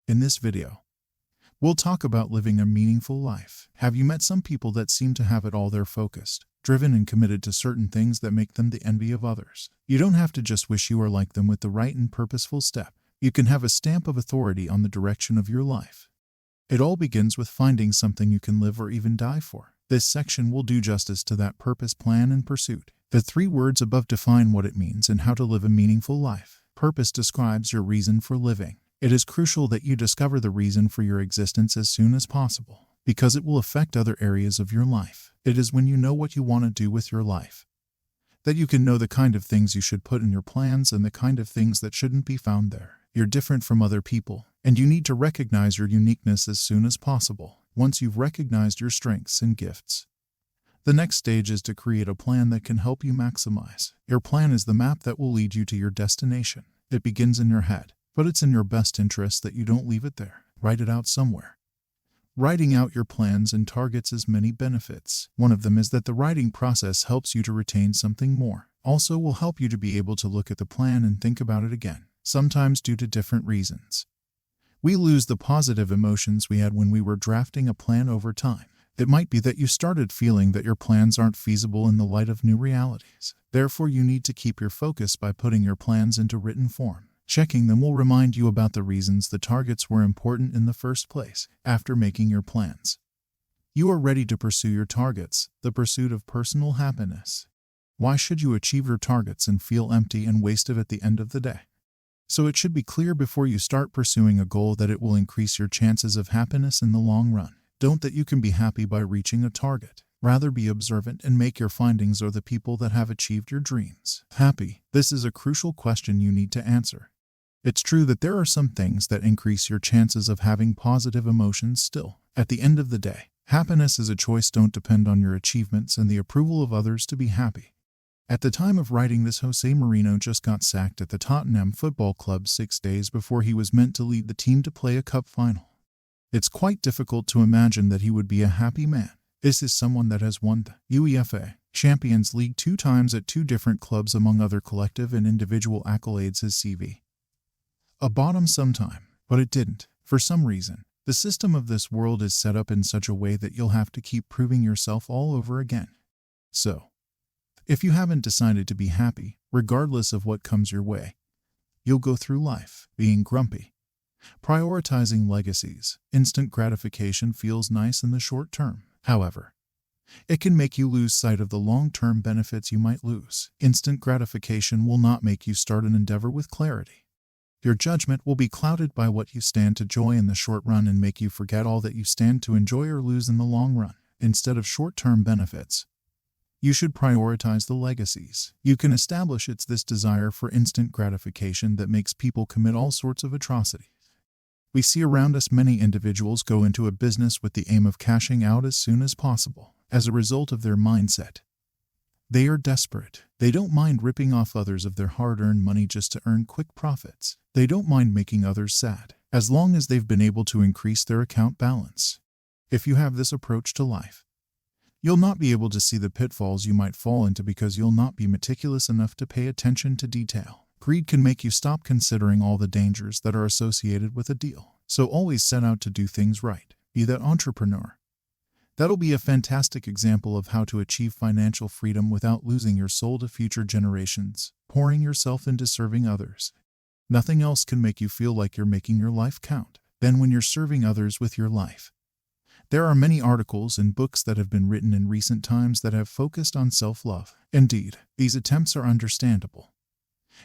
In this video, we'll talk about living a meaningful life. Have you met some people that seem to have it all? They're focused, driven, and committed to certain things that make them the envy of others. You don't have to just wish you were like them. With the right and purposeful step, you can have a stamp of authority on the direction of your life. It all begins with finding something you can live or even die for. This section will do justice to that purpose, plan, and pursuit. The 3 words above define what it means and how to live a meaningful life. Purpose describes your reason for living. It is crucial that you discover the reason for your existence as soon as possible, because it will affect other areas of your life. It is when you know what you want to do with your life that you can know the kind of things you should put in your plans and the kind of things that shouldn't be found there. You're different from other people, and you need to recognize your uniqueness as soon as possible. Once you've recognized your strengths and gifts, the next stage is to create a plan that can help you maximize. Your plan is the map that will lead you to your destination. It begins in your head, but it's in your best interest that you don't leave it there. Write it out somewhere. Writing out your plans and targets has many benefits. One of them is that the writing process helps you to retain something more. Also will help you to be able to look at the plan and think about it again, sometimes due to different reasons. We lose the positive emotions we had when we were drafting a plan over time. It might be that you started feeling that your plans aren't feasible in the light of new realities. Therefore, you need to keep your focus by putting your plans into written form. Checking them will remind you about the reasons the targets were important in the first place. After making your plans, you are ready to pursue your targets, the pursuit of personal happiness. Why should you achieve your targets and feel empty and wasted at the end of the day? So it should be clear before you start pursuing a goal that it will increase your chances of happiness in the long run. Don't that you can be happy by reaching a target. Rather, be observant and make your findings or the people that have achieved your dreams happy. This is a crucial question you need to answer. It's true that there are some things that increase your chances of having positive emotions still. At the end of the day, happiness is a choice. Don't depend on your achievements and the approval of others to be happy. At the time of writing this, Jose Mourinho just got sacked at the Tottenham Football Club 6 days before he was meant to lead the team to play a cup final. It's quite difficult to imagine that he would be a happy man. This is someone that has won the UEFA Champions League 2 times at 2 different clubs, among other collective and individual accolades. His CV a bottom sometime, but it didn't. For some reason, the system of this world is set up in such a way that you'll have to keep proving yourself all over again. So, if you haven't decided to be happy, regardless of what comes your way, you'll go through life being grumpy, prioritizing legacies. Instant gratification feels nice in the short term. However, it can make you lose sight of the long-term benefits you might lose. Instant gratification will not make you start an endeavor with clarity. Your judgment will be clouded by what you stand to enjoy in the short run and make you forget all that you stand to enjoy or lose in the long run. Instead of short-term benefits, you should prioritize the legacies you can establish. It's this desire for instant gratification that makes people commit all sorts of atrocities. We see around us many individuals go into a business with the aim of cashing out as soon as possible. As a result of their mindset, they are desperate. They don't mind ripping off others of their hard-earned money just to earn quick profits. They don't mind making others sad, as long as they've been able to increase their account balance. If you have this approach to life, you'll not be able to see the pitfalls you might fall into because you'll not be meticulous enough to pay attention to detail. Greed can make you stop considering all the dangers that are associated with a deal. So always set out to do things right. Be that entrepreneur. That'll be a fantastic example of how to achieve financial freedom without losing your soul to future generations, pouring yourself into serving others. Nothing else can make you feel like you're making your life count than when you're serving others with your life. There are many articles and books that have been written in recent times that have focused on self-love. Indeed, these attempts are understandable,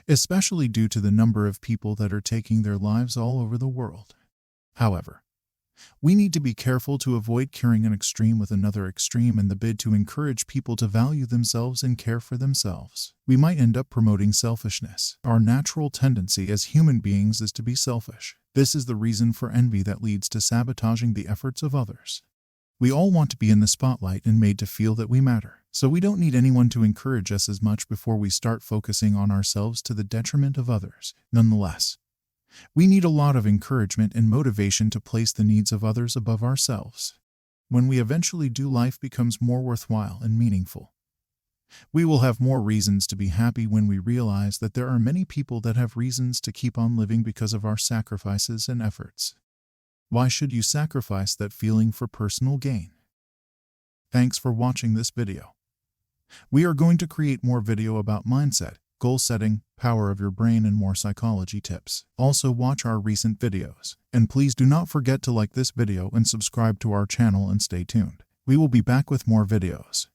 especially due to the number of people that are taking their lives all over the world. However, we need to be careful to avoid curing an extreme with another extreme in the bid to encourage people to value themselves and care for themselves. We might end up promoting selfishness. Our natural tendency as human beings is to be selfish. This is the reason for envy that leads to sabotaging the efforts of others. We all want to be in the spotlight and made to feel that we matter. So we don't need anyone to encourage us as much before we start focusing on ourselves to the detriment of others. Nonetheless, we need a lot of encouragement and motivation to place the needs of others above ourselves. When we eventually do, life becomes more worthwhile and meaningful. We will have more reasons to be happy when we realize that there are many people that have reasons to keep on living because of our sacrifices and efforts. Why should you sacrifice that feeling for personal gain? Thanks for watching this video. We are going to create more video about mindset, goal setting, power of your brain, and more psychology tips. Also watch our recent videos. And please do not forget to like this video and subscribe to our channel and stay tuned. We will be back with more videos.